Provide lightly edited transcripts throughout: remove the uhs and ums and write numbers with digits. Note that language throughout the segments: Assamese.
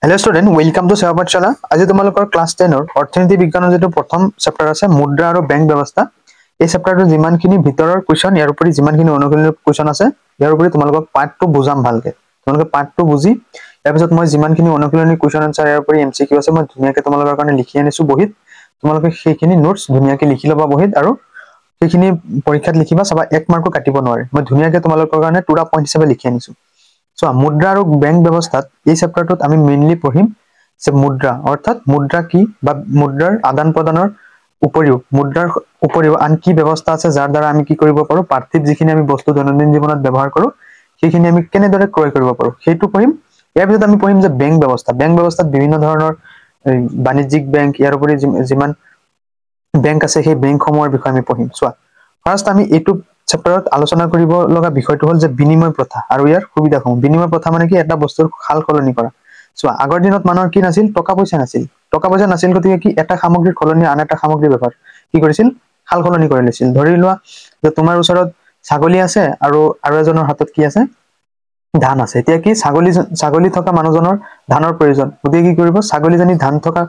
Hello student, welcome to Seva Pathshala. আজি তোমালোকৰ ক্লাস 10 ৰ অৰ্থনীতি বিজ্ঞানৰ যেটো প্ৰথম চেপ্টাৰ আছে মুদ্ৰা আৰু বেংক ব্যৱস্থা। এই চেপ্টাৰটো যিমানখিনি ভিতৰৰ কোৱেশ্চন ইয়াৰ উপৰি যিমানখিনি অনুকূল কোৱেশ্চন আছে ইয়াৰ উপৰি তোমালোকক পাৰ্টটো বুজাম ভালকে। তোমালোকে পাৰ্টটো বুজি তাৰ পিছত মই যিমানখিনি অনুকূলনি কোৱেশ্চন আনসাৰ ইয়াৰ উপৰি এমসিকিউ আছে মই ধুনীয়াকৈ তোমালোকৰ কাৰণে লিখি আনিছো বহিত। তোমালোকে সেইখিনি নোটস ধুনীয়াকৈ লিখি লবা বহিত আৰু সেইখিনি পৰীক্ষাত লিখিবা চাবা 1 মাৰ্কো কাটিব নোৱাৰে। মই ধুনীয়াকৈ তোমালোকৰ কাৰণে টুৰা পইণ্ট হিচাপে লিখি আনিছো। So মুদ্ৰা আৰু বেংক ব্যৱস্থাত এই চেপ্টাৰটোত আমি মেইনলি পঢ়িম যে মুদ্ৰা অৰ্থাৎ মুদ্ৰা কি বা মুদ্ৰাৰ আদান প্ৰদানৰ উপৰিও আন কি ব্যৱস্থা আছে যাৰ দ্বাৰা আমি কি কৰিব পাৰো পাৰ্থিৱ যিখিনি আমি বস্তু দৈনন্দিন জীৱনত ব্যৱহাৰ কৰো সেইখিনি আমি কেনেদৰে ক্ৰয় কৰিব পাৰো সেইটো পঢ়িম। ইয়াৰ পিছত আমি পঢ়িম যে বেংক ব্যৱস্থাত বিভিন্ন ধৰণৰ বাণিজ্যিক বেংক ইয়াৰ উপৰি যিমান বেংক আছে সেই বেংকসমূহৰ বিষয়ে আমি পঢ়িম। চোৱা ফাৰ্স্ট আমি এইটো চেপ্টাৰত আলোচনা কৰিব লগা বিষয়টো হ'ল যে বিনিময় প্ৰথা আৰু ইয়াৰ সুবিধাসমূহ। বিনিময় প্ৰথা মানে কি এটা বস্তুৰ খাল সলনি কৰা। চোৱা আগৰ দিনত মানুহৰ কি নাছিল টকা পইচা নাছিল গতিকে কি এটা সামগ্ৰীৰ সলনি আন এটা সামগ্ৰীৰ ব্যৱহাৰ কি কৰিছিল খাল সলনি কৰি লৈছিল। ধৰি লোৱা যে তোমাৰ ওচৰত ছাগলী আছে আৰু এজনৰ হাতত কি আছে ধান আছে। এতিয়া কি ছাগলী থকা মানুহজনৰ ধানৰ প্ৰয়োজন গতিকে কি কৰিব ছাগলীজনী ধান থকা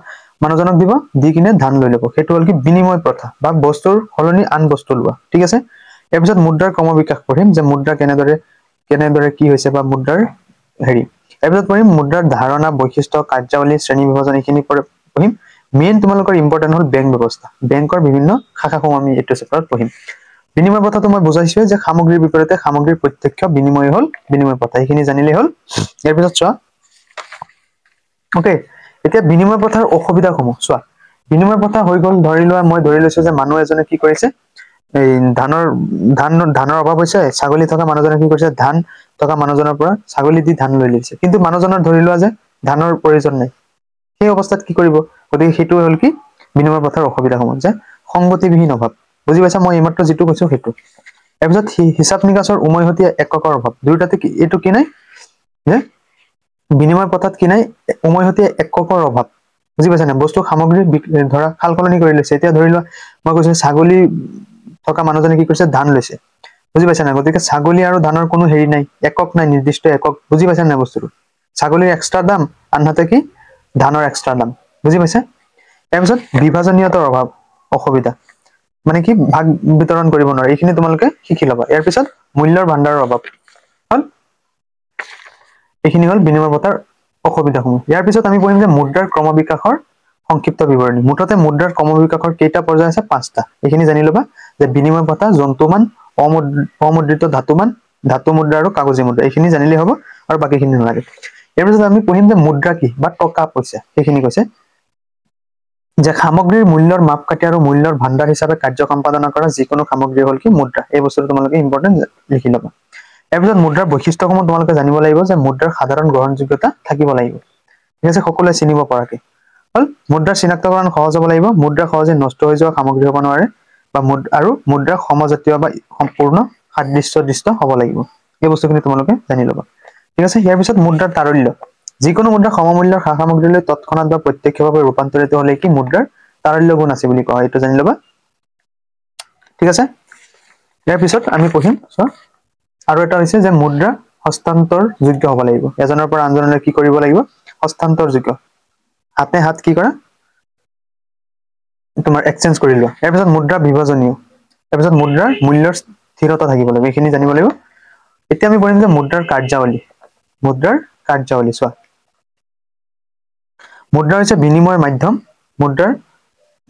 মানুহজনক দিব দি কিনে ধান লৈ ল'ব। সেইটো হ'ল কি বিনিময় প্ৰথা বা বস্তুৰ সলনি আন বস্তু লোৱা। ঠিক আছে। ইয়াৰ পিছত মুদ্ৰাৰ ক্ৰমবিকাশ পঢ়িম যে মুদ্ৰা কেনেদৰে কি হৈছে বা মুদ্ৰাৰ হেৰি। ইয়াৰ পিছত পঢ়িম মুদ্ৰাৰ ধাৰণা বৈশিষ্ট্য কাৰ্যাৱলী শ্ৰেণী বিভাজন এইখিনি পঢ়িম। মেইন তোমালোকৰ ইম্পৰ্টেন্ট হ'ল বেংক ব্যৱস্থা। বেংকৰ বিভিন্ন শাখাসমূহ আমি এইটো চেপ্টাৰত পঢ়িম। বিনিময় প্ৰথাটো মই বুজাইছো যে সামগ্ৰীৰ বিপৰীতে সামগ্ৰীৰ প্ৰত্যক্ষ বিনিময় হ'ল বিনিময় প্ৰথা। এইখিনি জানিলেই হ'ল। ইয়াৰ পিছত চোৱা ওকে এতিয়া বিনিময় প্ৰথাৰ অসুবিধাসমূহ চোৱা। বিনিময় প্ৰথা হৈ গ'ল ধৰি লোৱা মই ধৰি লৈছো যে মানুহ এজনে কি কৰিছে এই ধানৰ অভাৱ হৈছে ছাগলী থকা মানুহজনে কি কৰিছে ধান থকা মানুহজনৰ পৰা ছাগলী দি ধান লৈ লৈছে কিন্তু মানুহজনৰ ধৰি লোৱা যে ধানৰ প্ৰয়োজন নাই। সেই অৱস্থাত কি কৰিব গতিকে সেইটো হ'ল কি বিনিময় প্ৰথাৰ অসুবিধাসমূহ যে সংগতিবিহীন অভাৱ। বুজি পাইছা মই এইমাত্ৰ যিটো কৈছো সেইটো। তাৰপিছত হিচাপ নিকাচৰ উমৈহতীয়া এককৰ অভাৱ। দুয়োটাতে এইটো কি নাই যে বিনিময় প্ৰথাত কি নাই উমৈহতীয়া এককৰ অভাৱ। বুজি পাইছা নাই বস্তু সামগ্ৰী ধৰা সাল সলনি কৰি লৈছে। এতিয়া ধৰি লোৱা মই কৈছো ছাগলী থকা মানুহজনে কি কৰিছে ধান লৈছে। বুজি পাইছা নাই গতিকে ছাগলী আৰু ধানৰ কোনো হেৰি নাই একক নাই নিৰ্দিষ্ট একক। বুজি পাইছা নাই বস্তুটো ছাগলীৰ এক্সট্ৰা দাম আনহাতে কি ধানৰ এক্সট্ৰা দাম। বুজি পাইছা। তাৰপিছত বিভাজনীয়তাৰ অভাৱ অসুবিধা মানে কি ভাগ বিতৰণ কৰিব নোৱাৰে। এইখিনি তোমালোকে শিকি ল'বা। ইয়াৰ পিছত মূল্যৰ ভাণ্ডাৰৰ অভাৱ হ'ল এইখিনি হ'ল বিনিময় প্ৰথাৰ অসুবিধাসমূহ। ইয়াৰ পিছত আমি পঢ়িম যে মুদ্ৰাৰ ক্ৰমবিকাশৰ সংক্ষিপ্ত বিৱৰণী। মুঠতে মুদ্ৰাৰ ক্ৰমবিকাশৰ কেইটা পৰ্যায় আছে 5টা। এইখিনি জানি ল'বা যে বিনিময় প্ৰথা জন্তুমান অমুদ্ৰিত ধাতুমান ধাতু মুদ্ৰা আৰু কাগজী মুদ্ৰা। এইখিনি জানিলে হ'ব আৰু বাকীখিনি নালাগে। ইয়াৰ পিছত আমি পঢ়িম যে মুদ্ৰা কি বা টকা পইচা। সেইখিনি কৈছে যে সামগ্ৰীৰ মূল্যৰ মাপকাঠি আৰু মূল্যৰ ভাণ্ডাৰ হিচাপে কাৰ্য সম্পাদনা কৰা যিকোনো সামগ্ৰী হ'ল কি মুদ্ৰা। এই বস্তুটো তোমালোকে ইম্পৰ্টেন্ট লিখি ল'বা। ইয়াৰ পিছত মুদ্ৰাৰ বৈশিষ্ট্যসমূহ তোমালোকে জানিব লাগিব যে মুদ্ৰাৰ সাধাৰণ গ্ৰহণযোগ্যতা থাকিব লাগিব। ঠিক আছে সকলোৱে চিনিব পৰাকে হ'ল মুদ্ৰাৰ চিনাক্তকৰণ সহজ হ'ব লাগিব। মুদ্ৰা সহজে নষ্ট হৈ যোৱা সামগ্ৰী হ'ব নোৱাৰে বা আৰু মুদ্ৰা সমজাতীয় বা সম্পূৰ্ণ সাদৃশ্যদৃষ্ট হ'ব লাগিব। এই বস্তুখিনি তোমালোকে জানি ল'বা। ঠিক আছে। ইয়াৰ পিছত মুদ্ৰাৰ তাৰল্য। যিকোনো মুদ্ৰা সমমূল্যৰ সা সামগ্ৰীলৈ তৎক্ষণাৎ বা প্ৰত্যক্ষভাৱে ৰূপান্তৰিত হ'লে কি মুদ্ৰাৰ তাৰল্য গুণ আছে বুলি কোৱা হয়। এইটো জানি ল'বা। ঠিক আছে। ইয়াৰ পিছত আমি পঢ়িম চোৱা আৰু এটা হৈছে যে মুদ্ৰা হস্তান্তৰ যোগ্য হ'ব লাগিব। এজনৰ পৰা আনজনলৈ কি কৰিব লাগিব হস্তান্তৰ যোগ্য। হাতে হাত কি কৰা তোমাৰ এক্সচেঞ্জ কৰি লোৱা। ইয়াৰ পিছত মুদ্ৰা বিভাজনীয়। তাৰপিছত মুদ্ৰাৰ মূল্যৰ স্থিৰতা থাকিব লাগিব। এইখিনি জানিব লাগিব। এতিয়া আমি পঢ়িম যে মুদ্ৰাৰ কাৰ্যাৱলী। চোৱা মুদ্ৰা হৈছে বিনিময়ৰ মাধ্যম।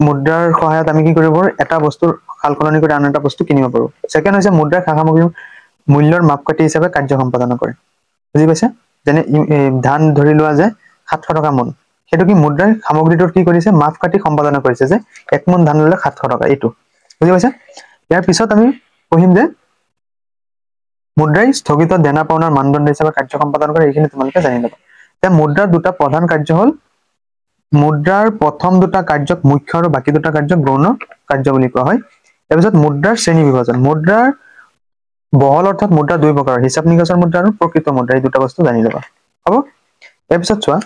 মুদ্ৰাৰ সহায়ত আমি কি কৰিব পাৰো এটা বস্তুৰ সাল সলনি কৰি আন এটা বস্তু কিনিব পাৰো। ছেকেণ্ড হৈছে মুদ্ৰাৰ সা সামগ্ৰীৰ মূল্যৰ মাপকাঠি হিচাপে কাৰ্য সম্পাদন কৰে। বুজি পাইছা যেনে ধান ধৰি লোৱা যে 700 টকা মোন সেইটো কি মুদ্ৰাৰ সামগ্ৰীটোৰ কি কৰিছে মাপকাঠি সম্পাদন কৰিছে যে 1 মোন ধান ল'লে 700 টকা এইটো। বুজি পাইছা। ইয়াৰ পিছত আমি পঢ়িম যে মুদ্ৰাই স্থগিত দেনা পাওনাৰ মানদণ্ড হিচাপে কাৰ্য সম্পাদন কৰে। এইখিনি তোমালোকে জানি ল'বা। এতিয়া মুদ্ৰাৰ দুটা প্ৰধান কাৰ্য হ'ল মুদ্ৰাৰ প্ৰথম দুটা কাৰ্যক মুখ্য আৰু বাকী দুটা কাৰ্যক গৌণ কাৰ্য বুলি কোৱা হয়। তাৰপিছত মুদ্ৰাৰ শ্ৰেণী বিভাজন। মুদ্ৰাৰ বহল অৰ্থত মুদ্ৰা দুই প্ৰকাৰৰ হিচাপ নিকাচৰ মুদ্ৰা আৰু প্ৰকৃত মুদ্ৰা। এই দুটা বস্তু জানি ল'বা হ'ব। ইয়াৰ পিছত চোৱা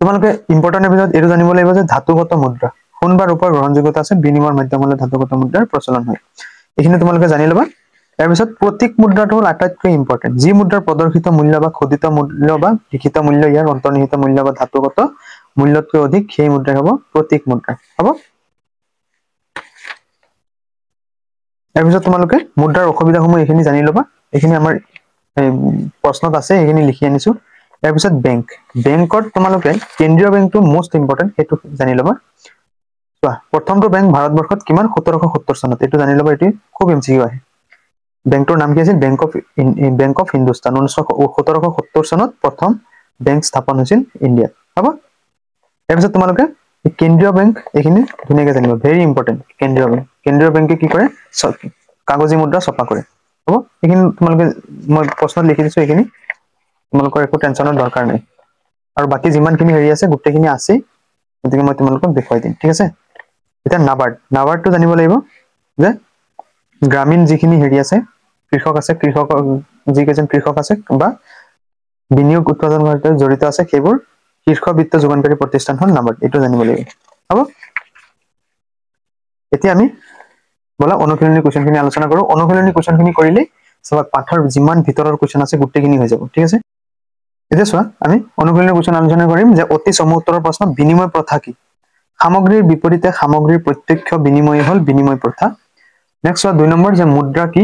তোমালোকে ইম্পৰ্টেন্টৰ ভিতৰত এইটো জানিব লাগিব যে ধাতুগত মুদ্ৰা সোণ বা ৰূপৰ গ্ৰহণযোগ্যতা আছে। বিনিময়ৰ মাধ্যম হ'লে ধাতুগত মুদ্ৰাৰ প্ৰচলন হয়। এইখিনি তোমালোকে জানি ল'বা। ইয়াৰ পিছত প্ৰতীক মুদ্ৰাটো হ'ল আটাইতকৈ ইম্পৰ্টেণ্ট। যি মুদ্ৰাৰ প্ৰদৰ্শিত মূল্য বা খোদিত মূল্য বা লিখিত মূল্য ইয়াৰ অন্তৰ্নিহিত মূল্য বা ধাতুগত মূল্যতকৈ অধিক সেই মুদ্ৰা হ'ব প্ৰতীক মুদ্ৰা হ'ব। ইয়াৰ পিছত তোমালোকে মুদ্ৰাৰ অসুবিধাসমূহ এইখিনি জানি ল'বা। এইখিনি আমাৰ প্ৰশ্নত আছে, এইখিনি লিখি আনিছো। ইয়াৰ পিছত বেংক। বেংকত তোমালোকে কেন্দ্ৰীয় বেংকটো মোষ্ট ইম্পৰ্টেণ্ট, সেইটো জানি ল'বা। চোৱা, প্ৰথমটো বেংক ভাৰতবৰ্ষত কিমান 1770 চনত, এইটো জানি ল'বা। এইটো খুব এমচিকিউ আহে। বেংকটোৰ নাম কি আছিল? Bank of Hindustan. 1770 চনত প্ৰথম বেংক স্থাপন হৈছিল ইণ্ডিয়াত হ'ব। ইয়াৰ পিছত তোমালোকে কেন্দ্ৰীয় বেংক এইখিনি ধুনীয়াকৈ জানিব, ভেৰি ইম্পৰ্টেণ্ট। কেন্দ্ৰীয় বেংকে কি কৰে? কাগজী মুদ্ৰা ছপা কৰে হ'ব। এইখিনি তোমালোকে মই প্ৰশ্নত লিখি দিছো, এইখিনি তোমালোকৰ একো টেনচনৰ দৰকাৰ নাই। আৰু বাকী যিমানখিনি হেৰি আছে গোটেইখিনি আছেই, গতিকে মই তোমালোকক দেখুৱাই দিম, ঠিক আছে। এতিয়া নাবাৰ্ডটো জানিব লাগিব যে গ্ৰামীণ যিখিনি হেৰি আছে, কৃষক আছে, যিকেইজন কৃষক আছে বা বিনিয়োগ উৎপাদন সৈতে জড়িত আছে, সেইবোৰ শীৰ্ষ বিত্ত যোগানকাৰী প্ৰতিষ্ঠান হ'ল নাবাৰ্ড, এইটো জানিব লাগিব হ'ব। এতিয়া আমি বলা অনুশীলনী কুৱেশ্যনখিনি আলোচনা কৰো। অনুশীলনী কুৱেশ্যনখিনি কৰিলেই চোৱা পাঠৰ যিমান ভিতৰৰ কুৱেশ্যন আছে গোটেইখিনি হৈ যাব, ঠিক আছে। এতিয়া চোৱা, আমি অনুশীলনী কুৱেশ্যন আলোচনা কৰিম যে অতি চমু উত্তৰৰ প্ৰশ্ন, বিনিময় প্ৰথা কি? সামগ্ৰীৰ বিপৰীতে সামগ্ৰীৰ প্ৰত্যক্ষ বিনিময় হ'ল বিনিময় প্ৰথা। নেক্সট চোৱা 2 নম্বৰ, যে মুদ্ৰা কি?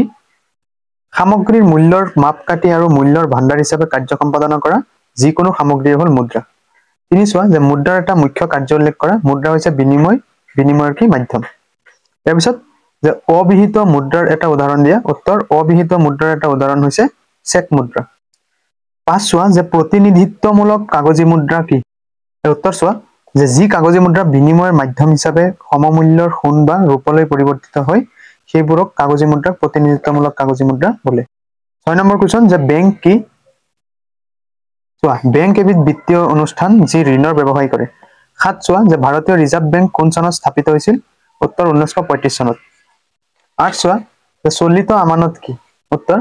সামগ্ৰীৰ মূল্যৰ মাপকাঠি আৰু মূল্যৰ ভাণ্ডাৰ হিচাপে কাৰ্য সম্পাদন কৰা যিকোনো সামগ্ৰী হ'ল মুদ্ৰা। 3 চোৱা, যে মুদ্ৰাৰ এটা মুখ্য কাৰ্য উল্লেখ কৰা। মুদ্ৰা হৈছে বিনিময়ৰ কি? মাধ্যম। ইয়াৰ পিছত যে অবিহিত মুদ্ৰাৰ এটা উদাহৰণ দিয়া। উত্তৰ, অবিহিত মুদ্ৰাৰ এটা উদাহৰণ হৈছে চেক মুদ্ৰা। 5 চোৱা, যে প্ৰতিনিধিত্বমূলক কাগজী মুদ্ৰা কি? উত্তৰ চোৱা, যে যি কাগজী মুদ্ৰা বিনিময়ৰ মাধ্যম হিচাপে সমমূল্যৰ সোণ বা ৰূপলৈ পৰিৱৰ্তিত হয় সেইবোৰক কাগজী মুদ্ৰাক প্ৰতিনিধিত্বমূলক কাগজী মুদ্ৰা বোলে। 6 নম্বৰ কুৱেশ্যন, যে বেংক কি? চোৱা, বেংক এবিধ বিত্তীয় অনুষ্ঠান যি ঋণৰ ব্যৱসায় কৰে। 7 চোৱা, যে ভাৰতীয় ৰিজাৰ্ভ বেংক কোন চনত স্থাপিত হৈছিল? উত্তৰ 1935 চনত। 8 চোৱা, যে চলিত আমানত কি? উত্তৰ,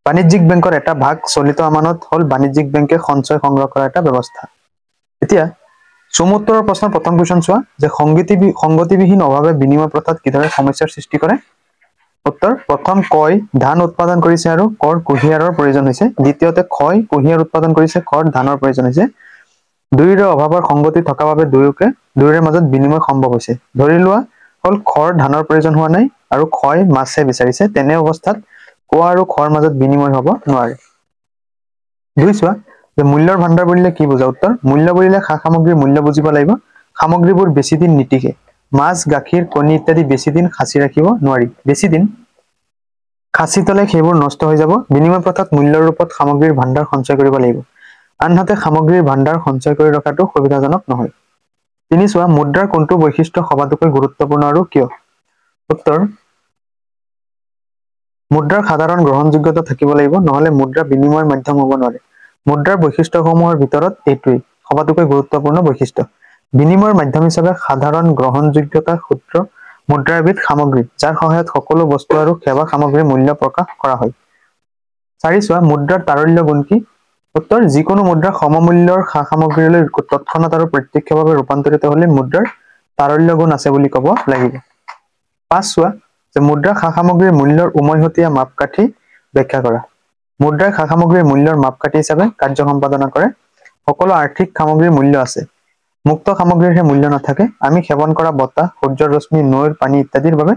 বাণিজ্যিক বেংকৰ এটা ভাগ। চলিত আমানত হ'ল বাণিজ্যিক বেংকে সঞ্চয় সংগ্ৰহ কৰা এটা ব্যৱস্থা। এতিয়া চমু উত্তৰৰ প্ৰশ্নৰ প্ৰথম কুৱেশ্যন চোৱা, যে সংগতিবিহীন অভাৱে বিনিময় প্ৰথাত কিদৰে সমস্যাৰ সৃষ্টি কৰে? উত্তৰ, প্ৰথম কয় ধান উৎপাদন কৰিছে আৰু কৰ কুঁহিয়াৰৰ প্ৰয়োজন হৈছে। দ্বিতীয়তে ক্ষয় কুঁহিয়াৰ উৎপাদন কৰিছে, কৰ ধানৰ প্ৰয়োজন হৈছে। দুয়োৰে অভাৱৰ সংগতি থকা বাবে দুয়োৰে মাজত বিনিময় সম্ভৱ হৈছে। ধৰি লোৱা হ'ল খৰ ধানৰ প্ৰয়োজন হোৱা নাই আৰু ক্ষয় মাছে বিচাৰিছে, তেনে অৱস্থাত ক আৰু খৰ মাজত বিনিময় হ'ব নোৱাৰে। 2 চোৱা, যে মূল্যৰ ভাণ্ডাৰ বুলিলে কি বুজা? উত্তৰ, মূল্য বুলিলে সা সামগ্ৰীৰ মূল্য বুজিব লাগিব। সামগ্ৰীবোৰ বেছি দিন নিটিকে। মাছ, গাখীৰ, কণী ইত্যাদি বেছি দিন সাঁচি ৰাখিব নোৱাৰি। বেছি দিন সাঁচি থলে সেইবোৰ নষ্ট হৈ যাব। বিনিময় প্ৰথাত মূল্যৰ ৰূপত সামগ্ৰীৰ ভাণ্ডাৰ সঞ্চয় কৰিব লাগিব। আনহাতে সামগ্ৰীৰ ভাণ্ডাৰ সঞ্চয় কৰি ৰখাটো সুবিধাজনক নহয়। 3 চোৱা, মুদ্ৰাৰ কোনটো বৈশিষ্ট্য সবাতোকৈ গুৰুত্বপূৰ্ণ আৰু কিয়? উত্তৰ, মুদ্ৰাৰ সাধাৰণ গ্ৰহণযোগ্যতা থাকিব লাগিব, নহলে মুদ্ৰা বিনিময়ৰ মাধ্যম হ'ব নোৱাৰে। মুদ্ৰাৰ বৈশিষ্ট্যসমূহৰ ভিতৰত এইটোৱেই সবাতোকৈ গুৰুত্বপূৰ্ণ বৈশিষ্ট্য। বিনিময়ৰ মাধ্যম হিচাপে সাধাৰণ গ্ৰহণযোগ্যতা সূত্ৰ মুদ্ৰা এবিধ সামগ্ৰী যাৰ সহায়ত সকলো বস্তু আৰু সেৱা সামগ্ৰীৰ মূল্য প্ৰকাশ কৰা হয়। 4 চোৱা, মুদ্ৰাৰ তাৰল্য গুণ কি? উত্তৰ, যিকোনো মুদ্ৰা সমমূল্যৰ সা সামগ্ৰীলৈ তৎক্ষণাৎ আৰু প্ৰত্যক্ষভাৱে ৰূপান্তৰিত হলে মুদ্ৰাৰ তাৰল্য গুণ আছে বুলি ক'ব লাগিব। 5 চোৱা, যে মুদ্ৰা সা সামগ্ৰীৰ মূল্যৰ উমৈহতীয়া মাপকাঠি ব্যাখ্যা কৰা। মুদ্ৰাই সা সামগ্ৰীৰ মূল্যৰ মাপকাঠি হিচাপে কাৰ্য সম্পাদন কৰে। সকলো আৰ্থিক সামগ্ৰীৰ মূল্য আছে, মুক্ত সামগ্ৰীৰহে মূল্য নাথাকে। আমি সেৱন কৰা বতাহ, সূৰ্যৰ ৰশ্মি, নৈৰ পানী ইত্যাদিৰ বাবে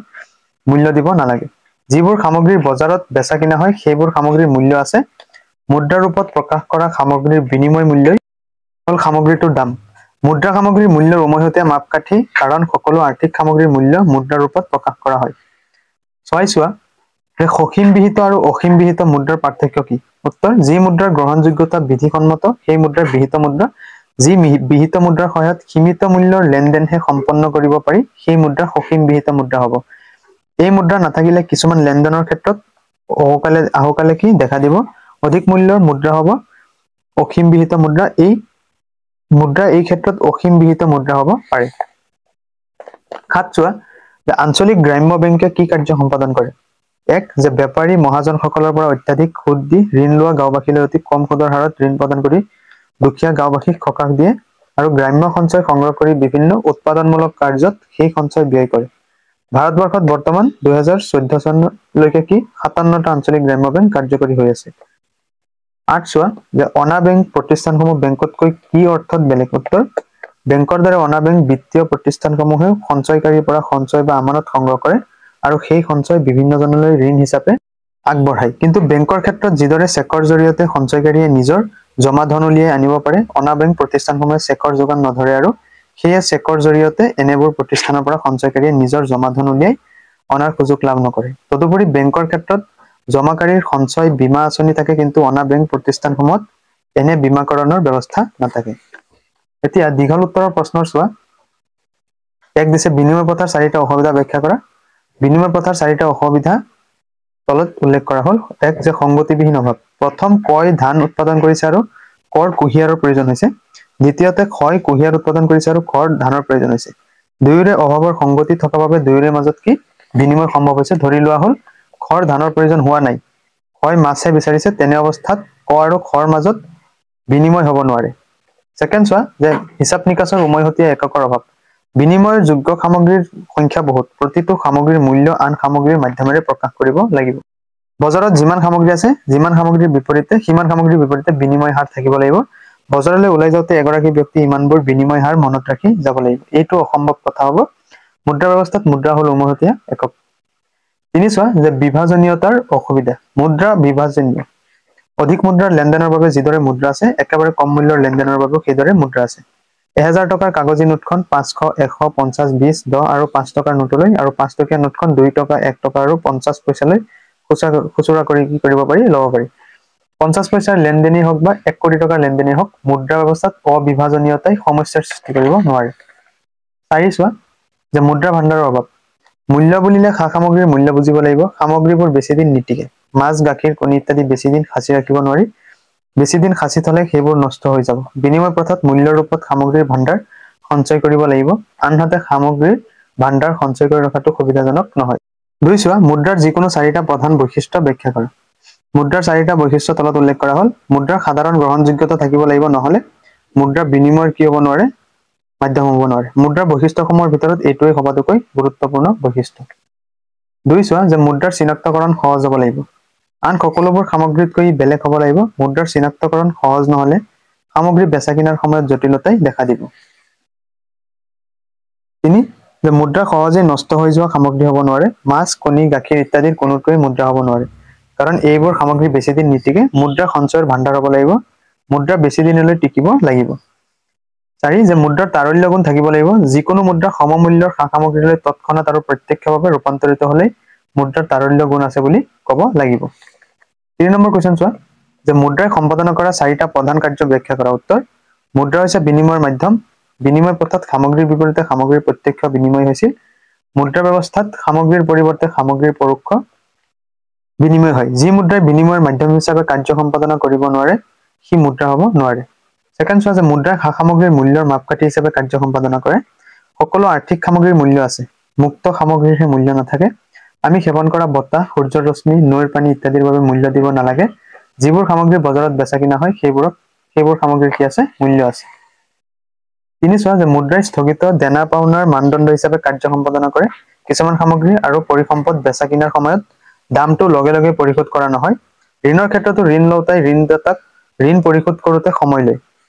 মূল্য দিব নালাগে। যিবোৰ সামগ্ৰীৰ বজাৰত বেচা কিনা হয় সেইবোৰ সামগ্ৰীৰ মূল্য আছে। মুদ্ৰা ৰূপত প্ৰকাশ কৰা সামগ্ৰীৰ বিনিময় মূল্যই হ'ল সামগ্ৰীটোৰ দাম। মুদ্ৰা সামগ্ৰীৰ মূল্যৰ উমৈহতীয়া মাপকাঠি, কাৰণ সকলো আৰ্থিক সামগ্ৰীৰ মূল্য মুদ্ৰা ৰূপত প্ৰকাশ কৰা হয়। 6 চোৱা, যে সসীম বিহিত আৰু অসীম বিহিত মুদ্ৰাৰ পাৰ্থক্য কি? উত্তৰ, যি মুদ্ৰাৰ গ্ৰহণযোগ্যতা বিধিসন্মত সেই মুদ্ৰাৰ বিহিত মুদ্ৰা। যি বিহিত মুদ্ৰাৰ সহায়ত সীমিত মূল্যৰ লেনদেনহে সম্পন্ন কৰিব পাৰি সেই মুদ্ৰা সসীম বিহিত মুদ্ৰা হ'ব। এই মুদ্ৰা নাথাকিলে কিছুমান লেনদেনৰ ক্ষেত্ৰত আহুকালে কি দেখা দিব? অধিক মূল্যৰ মুদ্ৰা হ'ব অসীম বিহিত মুদ্ৰা। এই ক্ষেত্ৰত অসীম বিহিত মুদ্ৰা হ'ব পাৰে। 7 চোৱা, যে আঞ্চলিক গ্ৰাম্য বেংকে কি কাৰ্য সম্পাদন কৰে? 1 যে বেপাৰী মহাজনসকলৰ পৰা অত্যাধিক সুদ দি ঋণ লোৱা গাঁওবাসীলৈ অতি কম সুদৰ হাৰত ঋণ প্ৰদান কৰি দুখীয়া গাঁওবাসীক সকাহ দিয়ে আৰু গ্ৰাম্য সঞ্চয় সংগ্ৰহ কৰি বিভিন্ন উৎপাদনমূলক কাৰ্যত সেই সঞ্চয় ব্যয় কৰে। ভাৰতবৰ্ষত বৰ্তমান 2014 চনলৈকে কি 57টা আঞ্চলিক গ্ৰাম্য বেংক কাৰ্যকৰী হৈ আছে। 8 চোৱা যে অনা বেংক প্ৰতিষ্ঠানসমূহ বেংকতকৈ কি অৰ্থত বেলেগ। উত্তৰ বেংকৰ দৰে অনা বেংক বিত্তীয় প্ৰতিষ্ঠানসমূহেও সঞ্চয়কাৰীৰ পৰা সঞ্চয় বা আমানত সংগ্ৰহ কৰে আৰু সেই সঞ্চয় বিভিন্নজনলৈ ঋণ হিচাপে আগবঢ়ায়। কিন্তু বেংকৰ ক্ষেত্ৰত যিদৰে চেকৰ জৰিয়তে সঞ্চয়কাৰীয়ে নিজৰ জমা ধন উলিয়াই আনিব পাৰে, অনা বেংক প্ৰতিষ্ঠানসমূহে চেকৰ যোগান নধৰে আৰু সেয়ে চেকৰ জৰিয়তে এনেবোৰ প্ৰতিষ্ঠানৰ পৰা সঞ্চয়কাৰীয়ে নিজৰ জমা ধন উলিয়াই অনাৰ সুযোগ লাভ নকৰে। তদুপৰি বেংকৰ ক্ষেত্ৰত জমাকাৰীৰ সঞ্চয় বীমা আঁচনি থাকে, কিন্তু অনা বেংক প্ৰতিষ্ঠানসমূহত এনে বীমাকৰণৰ ব্যৱস্থা নাথাকে। এতিয়া দীঘল উত্তৰৰ প্ৰশ্নৰ চোৱা। এক দিছে বিনিময় প্ৰথাৰ 4টা অসুবিধা ব্যাখ্যা কৰা। বিনিময় প্ৰথাৰ 4টা অসুবিধা তলত উল্লেখ কৰা হল। এক যে সংগতিবিহীন অভাৱ। প্ৰথম কয় ধান উৎপাদন কৰিছে আৰু কৰ কুঁহিয়াৰৰ প্ৰয়োজন হৈছে। দ্বিতীয়তে ক্ষয় কুঁহিয়াৰ উৎপাদন কৰিছে আৰু খৰ ধানৰ প্ৰয়োজন হৈছে। দুয়োৰে অভাৱৰ সংগতি থকা বাবে দুয়োৰে মাজত কি বিনিময় সম্ভৱ হৈছে। ধৰি লোৱা হল খৰ ধানৰ প্ৰয়োজন হোৱা নাই, ক্ষয় মাছহে বিচাৰিছে, তেনে অৱস্থাত ক আৰু খৰ মাজত বিনিময় হ'ব নোৱাৰে। ছেকেণ্ড চোৱা যে হিচাপ নিকাচৰ উমৈহতীয়া এককৰ অভাৱ। বিনিময়ৰ যোগ্য সামগ্ৰীৰ সংখ্যা বহুত, প্ৰতিটো সামগ্ৰীৰ মূল্য আন সামগ্ৰীৰ মাধ্যমেৰে প্ৰকাশ কৰিব লাগিব। বজাৰত যিমান সামগ্ৰী আছে সিমান সামগ্ৰীৰ বিপৰীতে বিনিময় হাৰ থাকিব লাগিব। বজাৰলৈ ওলাই যাওঁতে এগৰাকী ব্যক্তি ইমানবোৰ বিনিময় হাৰ মনত ৰাখি যাব লাগিব। এইটো অসম্ভৱ কথা হ'ব। মুদ্ৰা ব্যৱস্থাত মুদ্ৰা হল উমৈহতীয়া একক। 3 চোৱা যে বিভাজনীয়তাৰ অসুবিধা। মুদ্ৰা বিভাজনীয়। অধিক মুদ্ৰাৰ লেনদেনৰ বাবে যিদৰে মুদ্ৰা আছে, একেবাৰে কম মূল্যৰ লেনদেনৰ বাবেও সেইদৰে মুদ্ৰা আছে। 1000 টকাৰ কাগজী নোটখন 500, 100, 50, 20, 10 আৰু 5 টকাৰ নোটলৈ আৰু 5 টকীয়া নোটখন 2 টকা, 1 টকা আৰু 50 পইচালৈ খুচুৰা কৰি কি কৰিব পাৰি, ল'ব পাৰি। 50 পইচাৰ লেনদেনেই হওক বা 1 কোটি টকাৰ লেনদেনেই হওক, মুদ্ৰা ব্যৱস্থাত অবিভাজনীয়তাই সমস্যাৰ সৃষ্টি কৰিব নোৱাৰে। 4 চোৱা যে মুদ্ৰা ভাণ্ডাৰৰ অভাৱ। মূল্য বুলিলে সা সামগ্ৰীৰ মূল্য বুজিব লাগিব। সামগ্ৰীবোৰ বেছিদিন নিটিকে। মাছ, গাখীৰ, কণী ইত্যাদি বেছিদিন সাঁচি ৰাখিব নোৱাৰি। বেছিদিন সাঁচি থলে সেইবোৰ নষ্ট হৈ যাব। বিনিময় প্ৰথাত মূল্যৰ ৰূপত সামগ্ৰীৰ ভাণ্ডাৰ সঞ্চয় কৰিব লাগিব, আনহাতে সামগ্ৰীৰ ভাণ্ডাৰ সঞ্চয় কৰি ৰখাটো সুবিধাজনক নহয়। 2 চোৱা মুদ্ৰাৰ যিকোনো 4টা প্ৰধান বৈশিষ্ট্য ব্যাখ্যা কৰা। মুদ্ৰাৰ 4টা বৈশিষ্ট্য তলত উল্লেখ কৰা হল। মুদ্ৰাৰ সাধাৰণ গ্ৰহণযোগ্যতা থাকিব লাগিব, নহলে মুদ্ৰাৰ বিনিময়ৰ কি হ'ব নোৱাৰে, মাধ্যম হ'ব নোৱাৰে। মুদ্ৰাৰ বৈশিষ্ট্যসমূহৰ ভিতৰত এইটোৱেই সবাতোকৈ গুৰুত্বপূৰ্ণ বৈশিষ্ট্য। 2 চোৱা যে মুদ্ৰাৰ চিনাক্তকৰণ সহজ হ'ব লাগিব। আন সকলোবোৰ সামগ্ৰীতকৈ বেলেগ হ'ব লাগিব। মুদ্ৰাৰ চিনাক্তকৰণ সহজ নহলে সামগ্ৰী বেচা কিনাৰ সময়ত জটিলতাই দেখা দিব। 3 যে মুদ্ৰা সহজে নষ্ট হৈ যোৱা সামগ্ৰী হ'ব নোৱাৰে। মাছ, কণী, গাখীৰ ইত্যাদিৰ কোনোটোৱেই মুদ্ৰা হ'ব নোৱাৰে, কাৰণ এইবোৰ সামগ্ৰী বেছিদিন নিটিকে। মুদ্ৰা সঞ্চয়ৰ ভাণ্ডাৰ হ'ব লাগিব। মুদ্ৰা বেছি দিনলৈ টিকিব লাগিব। 4 যে মুদ্ৰাৰ তাৰল্য গুণ থাকিব লাগিব। যিকোনো মুদ্ৰা সমমূল্যৰ সা সামগ্ৰীলৈ তৎক্ষণাত আৰু প্ৰত্যক্ষভাৱে ৰূপান্তৰিত হলেই মুদ্ৰাৰ তাৰল্য গুণ আছে বুলি ক'ব লাগিব। 3 নম্বৰ কুৱেশ্যন চোৱা যে মুদ্ৰাই সম্পাদন কৰা 4টা প্ৰধান কাৰ্য ব্যাখ্যা কৰা। উত্তৰ মুদ্ৰা হৈছে বিনিময়ৰ মাধ্যম। বিনিময় প্ৰথাত সামগ্ৰীৰ বিপৰীতে সামগ্ৰীৰ প্ৰত্যক্ষ বিনিময় হৈছিল। মুদ্ৰা ব্যৱস্থাত সামগ্ৰীৰ পৰিৱৰ্তে সামগ্ৰীৰ পৰোক্ষ বিনিময় হয়। যি মুদ্ৰাই বিনিময়ৰ মাধ্যম হিচাপে কাৰ্য সম্পাদনা কৰিব নোৱাৰে, সি মুদ্ৰা হ'ব নোৱাৰে। ছেকেণ্ড চোৱা যে মুদ্ৰাই সা সামগ্ৰীৰ মূল্যৰ মাপকাঠি হিচাপে কাৰ্য সম্পাদনা কৰে। সকলো আৰ্থিক সামগ্ৰীৰ মূল্য আছে, মুক্ত সামগ্ৰীৰহে মূল্য নাথাকে। আমি সেৱন কৰা বতাহ, সূৰ্যৰ ৰশ্মি, নৈৰ পানী ইত্যাদিৰ বাবে মূল্য দিব নালাগে। যিবোৰ সামগ্ৰী বজাৰত বেচা কিনা হয় সেইবোৰ সামগ্ৰীৰ কি আছে, মূল্য আছে। 3 চোৱা যে মুদ্ৰাই স্থগিত দেনা পাওনাৰ মানদণ্ড হিচাপে কাৰ্য সম্পাদনা কৰে। কিছুমান সামগ্ৰী আৰু পৰিসম্পদ বেচা কিনাৰ সময়ত দামটো লগে লগে পৰিশোধ কৰা নহয়। ঋণৰ ক্ষেত্ৰতো ঋণ লওঁতাই ঋণদাতাক ঋণ পৰিশোধ কৰোঁতে সময় লয়।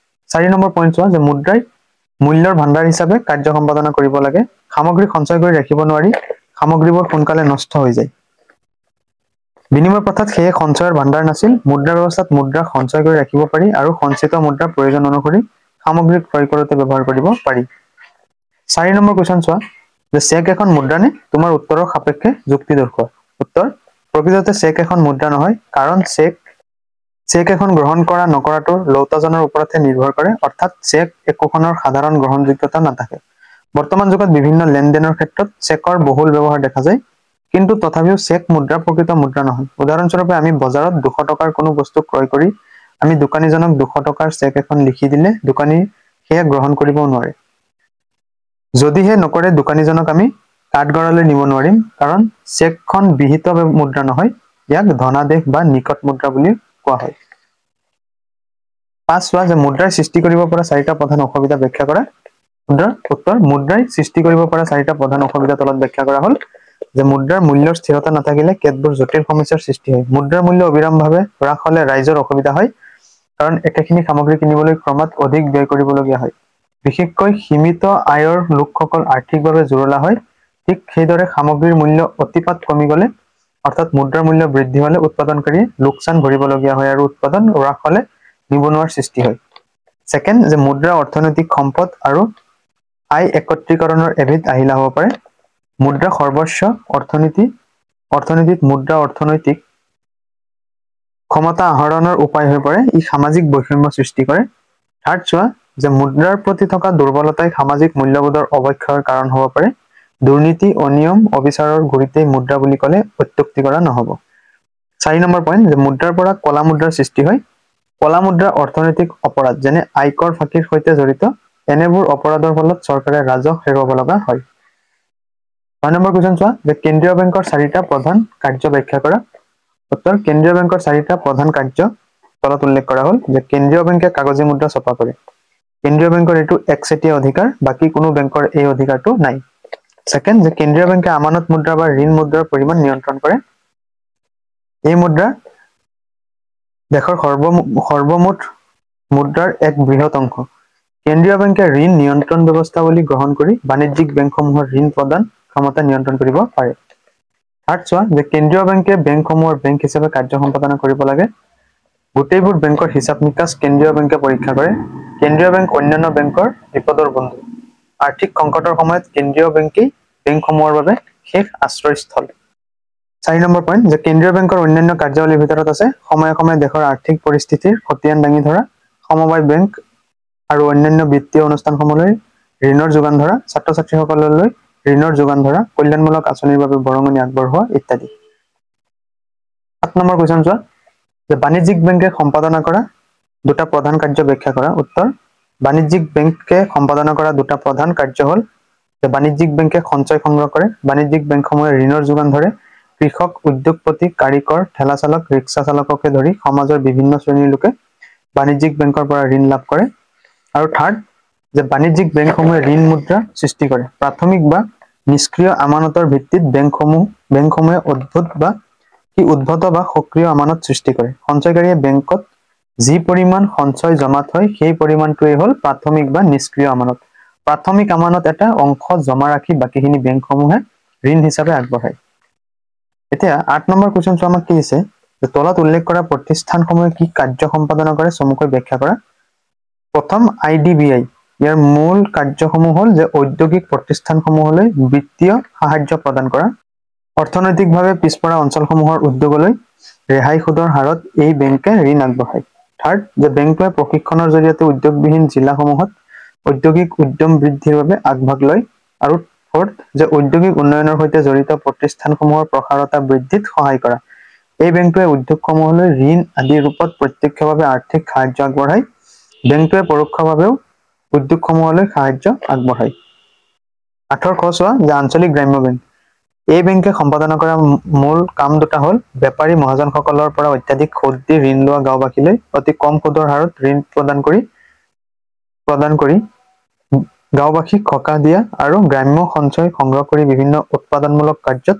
4 নম্বৰ পইণ্ট চোৱা যে মুদ্ৰাই মূল্যৰ ভাণ্ডাৰ হিচাপে কাৰ্য সম্পাদনা কৰিব লাগে। সামগ্ৰী সঞ্চয় কৰি ৰাখিব নোৱাৰি, সামগ্ৰীবোৰ সোনকালে নষ্ট হৈ যায়। বিনিময় প্ৰথাত সেয়ে সঞ্চয়ৰ ভাণ্ডাৰ নাছিল। মুদ্ৰা ব্যৱস্থাত মুদ্ৰা সঞ্চয় কৰি ৰাখিব পাৰি আৰু সঞ্চিত মুদ্ৰা প্ৰয়োজন অনুসৰি সামগ্ৰী ক্ৰয় কৰোঁতে ব্যৱহাৰ কৰিব পাৰি। 4 নম্বৰ কুৱেশ্যন চোৱা যে চেক এখন মুদ্ৰা নে? তোমাৰ উত্তৰৰ সাপেক্ষে যুক্তি দৰ্শোৱা। উত্তৰ প্ৰকৃততে চেক এখন মুদ্ৰা নহয়, কাৰণ চেক এখন গ্ৰহণ কৰা নকৰাটো লওঁতাজনৰ ওপৰতহে নিৰ্ভৰ কৰে, অৰ্থাৎ চেক একোখনৰ সাধাৰণ গ্ৰহণযোগ্যতা নাথাকে। বৰ্তমান যুগত বিভিন্ন লেনদেনৰ ক্ষেত্ৰত চেকৰ বহুল ব্যৱহাৰ দেখা যায়, কিন্তু তথাপিও চেক মুদ্ৰা প্ৰকৃত মুদ্ৰা নহয়। উদাহৰণস্বৰূপে আমি বজাৰত 200 টকাৰ কোনো বস্তু ক্ৰয় কৰি আমি দোকানীজনক 200 টকাৰ চেক এখন লিখি দিলে দোকানী সেয়া গ্ৰহণ কৰিবও নোৱাৰে। যদিহে নকৰে দোকানীজনক আমি কাঠগড়ালৈ নিব নোৱাৰিম, কাৰণ চেকখন বিহিত মুদ্ৰা নহয়, ইয়াক ধনাদেশ বা নিকট মুদ্ৰা বুলি কোৱা হয়। 5 চোৱা যে মুদ্ৰাই সৃষ্টি কৰিব পৰা 4টা প্ৰধান অসুবিধা ব্যাখ্যা কৰা। উত্তৰ মুদ্ৰাই সৃষ্টি কৰিব পৰা 4টা প্ৰধান অসুবিধা তলত ব্যাখ্যা কৰা হল। যে মুদ্ৰাৰ মূল্যৰ স্থিৰতা নাথাকিলে কেতবোৰ জটিল সমস্যাৰ সৃষ্টি হয়। মুদ্ৰাৰ মূল্য অবিৰামভাৱে হ্ৰাস হ'লে ৰাইজৰ অসুবিধা হয়, কাৰণ একেখিনি সামগ্ৰী কিনিবলৈ ক্ৰমাৎ অধিক ব্যয় কৰিবলগীয়া হয়। বিশেষকৈ সীমিত আয়ৰ লোকসকল আৰ্থিকভাৱে জুৰুলা হয়। ঠিক সেইদৰে সামগ্ৰীৰ মূল্য অতিপাত কমি গ'লে, অৰ্থাৎ মুদ্ৰাৰ মূল্য বৃদ্ধি হ'লে উৎপাদনকাৰীয়ে লোকচান ভৰিবলগীয়া হয় আৰু উৎপাদন হ্ৰাস হ'লে নিবনুৱাৰ সৃষ্টি হয়। ছেকেণ্ড, যে মুদ্ৰা অৰ্থনৈতিক সম্পদ আৰু আয় একত্ৰীকৰণৰ এবিধ আহিলা হ'ব পাৰে। মুদ্ৰা সৰ্বস্ব অৰ্থনীতিত মুদ্ৰা অৰ্থনৈতিক ক্ষমতা আহৰণৰ উপায় হৈ পৰে। ই সামাজিক বৈষম্য সৃষ্টি কৰে। থাৰ্ড চোৱা, যে মুদ্ৰাৰ প্ৰতি থকা দুৰ্বলতাই সামাজিক মূল্যবোধৰ অৱক্ষয়ৰ কাৰণ হ'ব পাৰে। দুৰ্নীতি, অনিয়ম, অবিচাৰৰ গুৰিতেই মুদ্ৰা বুলি ক'লে অত্যুক্তি কৰা নহ'ব। 4 নম্বৰ পইণ্ট, যে মুদ্ৰাৰ পৰা কলা মুদ্ৰাৰ সৃষ্টি হয়। কলা মুদ্ৰা অৰ্থনৈতিক অপৰাধ যেনে আয়কৰ ফাঁকিৰ সৈতে জড়িত। এনেবোৰ অপৰাধৰ ফলত চৰকাৰে ৰাজহ হেৰুৱাব লগা হয়। 6 নম্বৰ কুৱেশ্যন চোৱা, যে কেন্দ্ৰীয় বেংকৰ 4টা প্ৰধান কাৰ্য ব্যাখ্যা কৰা। উত্তৰ, কেন্দ্ৰীয় বেংকৰ 4টা প্ৰধান কাৰ্য তলত উল্লেখ কৰা হ'ল। যে কেন্দ্ৰীয় বেংকে কাগজী মুদ্ৰা ছপা কৰে। কেন্দ্ৰীয় বেংকৰ এইটো একচেটিয়া অধিকাৰ, বাকী কোনো বেংকৰ এই অধিকাৰটো নাই। ছেকেণ্ড, যে কেন্দ্ৰীয় বেংকে আমানত মুদ্ৰা বা ঋণ মুদ্ৰাৰ পৰিমাণ নিয়ন্ত্ৰণ কৰে। এই মুদ্ৰা দেশৰ সৰ্বমুঠ মুদ্ৰাৰ এক বৃহৎ অংশ। কেন্দ্ৰীয় বেংকে ঋণ নিয়ন্ত্ৰণ ব্যৱস্থাৱলী গ্ৰহণ কৰি বাণিজ্যিক বেংকসমূহৰ ঋণ প্ৰদান ক্ষমতা নিয়ন্ত্ৰণ কৰিব পাৰে। থাৰ্ড চোৱা, যে কেন্দ্ৰীয় বেংকে বেংকসমূহৰ বেংক হিচাপে কাৰ্য সম্পাদন কৰিব লাগে। গোটেইবোৰ বেংকৰ হিচাপ নিকাচ কেন্দ্ৰীয় বেংকে পৰীক্ষা কৰে। কেন্দ্ৰীয় বেংক অন্যান্য বেংকৰ বিপদৰ বন্ধু। আৰ্থিক সংকটৰ সময়ত কেন্দ্ৰীয় বেংকেই বেংকসমূহৰ বাবে শেষ আশ্ৰয়স্থল। 4 নম্বৰ পইণ্ট, যে কেন্দ্ৰীয় বেংকৰ অন্যান্য কাৰ্যাৱলীৰ ভিতৰত আছে সময়ে সময়ে দেশৰ আৰ্থিক পৰিস্থিতিৰ খতিয়ান দাঙি ধৰা, সমবায় বেংক আৰু অন্যান্য বিত্তীয় অনুষ্ঠানসমূহলৈ ঋণৰ যোগান ধৰা, ছাত্ৰ ছাত্ৰীসকললৈ ঋণৰ যোগান ধৰা, কল্যাণমূলক আঁচনিৰ বাবে বৰঙণি আগবঢ়োৱা ইত্যাদি। 7 নম্বৰ কুৱেশ্যন চোৱা, যে বাণিজ্যিক বেংকে সম্পাদনা কৰা দুটা প্ৰধান কাৰ্য ব্যাখ্যা কৰা। উত্তৰ, বাণিজ্যিক বেংকে সম্পাদনা কৰা দুটা প্ৰধান কাৰ্য হ'ল, যে বাণিজ্যিক বেংকে সঞ্চয় সংগ্ৰহ কৰে। বাণিজ্যিক বেংকসমূহে ঋণৰ যোগান ধৰে। কৃষক, উদ্যোগপতি, কাৰিকৰ, ঠেলা চালক, ৰিক্সা চালককে ধৰি সমাজৰ বিভিন্ন শ্ৰেণীৰ লোকে বাণিজ্যিক বেংকৰ পৰা ঋণ লাভ কৰে। আৰু থাৰ্ড, যে বাণিজ্যিক বেংকসমূহে ঋণ মুদ্ৰা সৃষ্টি কৰে। প্ৰাথমিক বা নিষ্ক্ৰিয় আমানতৰ ভিত্তিত বেংকসমূহে উদ্ভূত বা সক্ৰিয় আমানত সৃষ্টি কৰে। সঞ্চয়কাৰীয়ে বেংকত যি পৰিমাণ সঞ্চয় জমা থয় সেই পৰিমাণটোৱেই হ'ল প্ৰাথমিক বা নিষ্ক্ৰিয় আমানত। প্ৰাথমিক আমানত এটা অংশ জমা ৰাখি বাকীখিনি বেংকসমূহে ঋণ হিচাপে আগবঢ়ায়। এতিয়া 8 নম্বৰ কুৱেশ্যন চোৱা, আমাক কি দিছে, যে তলত উল্লেখ কৰা প্ৰতিষ্ঠানসমূহে কি কাৰ্য সম্পাদন কৰে চমুকৈ ব্যাখ্যা কৰা। প্ৰথম, IDBI। ইয়াৰ মূল কাৰ্যসমূহ হ'ল যে ঔদ্যোগিক প্ৰতিষ্ঠানসমূহলৈ বিত্তীয় সাহায্য প্ৰদান কৰা। অৰ্থনৈতিকভাৱে পিছপৰা অঞ্চলসমূহৰ উদ্যোগলৈ ৰেহাই সুদৰ হাৰত এই বেংকে ঋণ আগবঢ়ায়। থাৰ্ড, যে বেংকটোৱে প্ৰশিক্ষণৰ জৰিয়তে উদ্যোগবিহীন জিলাসমূহত ঔদ্যোগিক উদ্যম বৃদ্ধিৰ বাবে আগভাগ লয়। আৰু ফ'ৰ্থ, যে ঔদ্যোগিক উন্নয়নৰ সৈতে জড়িত প্ৰতিষ্ঠানসমূহৰ প্ৰসাৰতা বৃদ্ধিত সহায় কৰা। এই বেংকটোৱে উদ্যোগসমূহলৈ ঋণ আদিৰ ৰূপত প্ৰত্যক্ষভাৱে আৰ্থিক সাহায্য আগবঢ়ায়। বেংকটোৱে পৰোক্ষভাৱেও উদ্যোগসমূহলৈ সাহায্য আগবঢ়ায়। 8 খ চোৱা, যে আঞ্চলিক গ্ৰাম্য বেংক। এই বেংকে সম্পাদন কৰা মূল কাম দুটা হ'ল, বেপাৰী মহাজনসকলৰ পৰা অত্যাধিক সুদ দি ঋণ লোৱা গাঁওবাসীলৈ অতি কম সুদৰ হাৰত ঋণ প্ৰদান কৰি গাঁওবাসীক সকাহ দিয়া আৰু গ্ৰাম্য সঞ্চয় সংগ্ৰহ কৰি বিভিন্ন উৎপাদনমূলক কাৰ্যত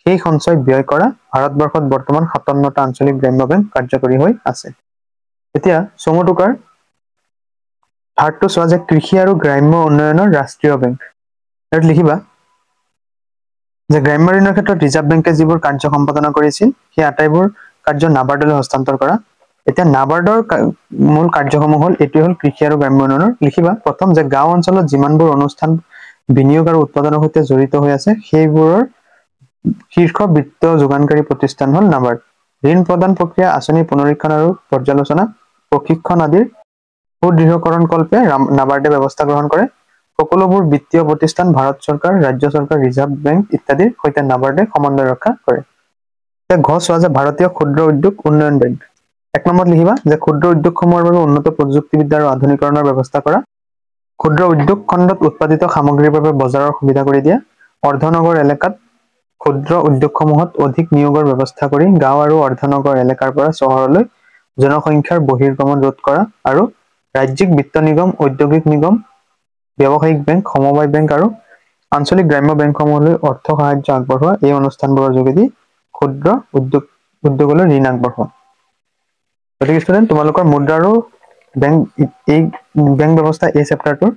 সেই সঞ্চয় ব্যয় কৰা। ভাৰতবৰ্ষত বৰ্তমান 57টা আঞ্চলিক গ্ৰাম্য বেংক কাৰ্যকৰী হৈ আছে। এতিয়া চমু টোকাৰ ভাৰতটো চোৱা, যে কৃষি আৰু গ্ৰাম্য উন্নয়নৰ ৰাষ্ট্ৰীয় বেংক। ইয়াত লিখিবা যে গ্ৰাম্য ঋণৰ ক্ষেত্ৰত ৰিজাৰ্ভ বেংকে যিবোৰ কাৰ্য সম্পাদন কৰিছিল সেই আটাইবোৰ কাৰ্য নাবাৰ্ডলৈ হস্তান্তৰ কৰা। এতিয়া নাবাৰ্ডৰ মূল কাৰ্যসমূহ হ'ল, এইটোৱে হ'ল কৃষি আৰু গ্ৰাম্য উন্নয়নৰ। লিখিবা প্ৰথম, যে গাঁও অঞ্চলত যিমানবোৰ অনুষ্ঠান বিনিয়োগ আৰু উৎপাদনৰ সৈতে জড়িত হৈ আছে সেইবোৰৰ শীৰ্ষ বিত্ত যোগানকাৰী প্ৰতিষ্ঠান হ'ল নাবাৰ্ড। ঋণ প্ৰদান প্ৰক্ৰিয়া, আঁচনি পুনৰীক্ষণ আৰু পৰ্যালোচনা, প্ৰশিক্ষণ আদিৰ সুদৃঢ়কৰণ কল্পে নাবাৰ্ডে ব্যৱস্থা গ্ৰহণ কৰে। সকলোবোৰ বিত্তীয় প্ৰতিষ্ঠান ভাৰত চৰকাৰ, ৰাজ্য চৰকাৰ, ৰিজাৰ্ভ বেংক ইত্যাদিৰ সৈতে নাবাৰ্ডে সমন্বয় ৰক্ষা কৰে। এতিয়া ঘ চোৱা, যে ভাৰতীয় ক্ষুদ্ৰ উদ্যোগ উন্নয়ন বেংক। 1 নম্বৰত লিখিবা যে ক্ষুদ্ৰ উদ্যোগসমূহৰ বাবে উন্নত প্ৰযুক্তিবিদ্যা আৰু আধুনিকৰণৰ ব্যৱস্থা কৰা। ক্ষুদ্ৰ উদ্যোগ খণ্ডত উৎপাদিত সামগ্ৰীৰ বাবে বজাৰৰ সুবিধা কৰি দিয়া। অৰ্ধনগৰ এলেকাত ক্ষুদ্ৰ উদ্যোগসমূহত অধিক নিয়োগৰ ব্যৱস্থা কৰি গাঁও আৰু অৰ্ধনগৰ এলেকাৰ পৰা চহৰলৈ জনসংখ্যাৰ বহিৰ্গমন ৰোধ কৰা। আৰু ৰাজ্যিক বিত্ত নিগম, ঔদ্যোগিক নিগম, ব্যৱসায়িক বেংক, সমবায় বেংক আৰু আঞ্চলিক গ্ৰাম্য বেংকসমূহলৈ অৰ্থ সাহায্য আগবঢ়োৱা এই অনুষ্ঠানবোৰৰ যোগেদি ক্ষুদ্ৰ উদ্যোগলৈ ঋণ আগবঢ়োৱা। গতিকে ষ্টুডেণ্ট তোমালোকৰ মুদ্ৰা আৰু বেংক ব্যৱস্থা এই চেপ্টাৰটোৰ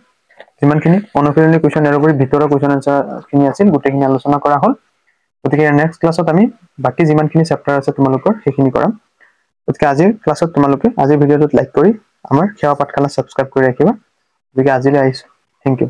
যিমানখিনি অনুশীলনী কুৱেশ্যন ইয়াৰ উপৰি ভিতৰৰ কুৱেশ্যন আনচাৰখিনি আছিল গোটেইখিনি আলোচনা কৰা হ'ল। গতিকে নেক্সট ক্লাছত আমি বাকী যিমানখিনি চেপ্টাৰ আছে তোমালোকৰ সেইখিনি কৰাম। গতিকে আজিৰ ক্লাছত তোমালোকে আজিৰ ভিডিঅ'টোত লাইক কৰি আমাৰ সেৱা পাঠশালা ছাবস্ক্ৰাইব কৰি ৰাখিবা। গতিকে আজিলৈ আহিছোঁ। Thank U.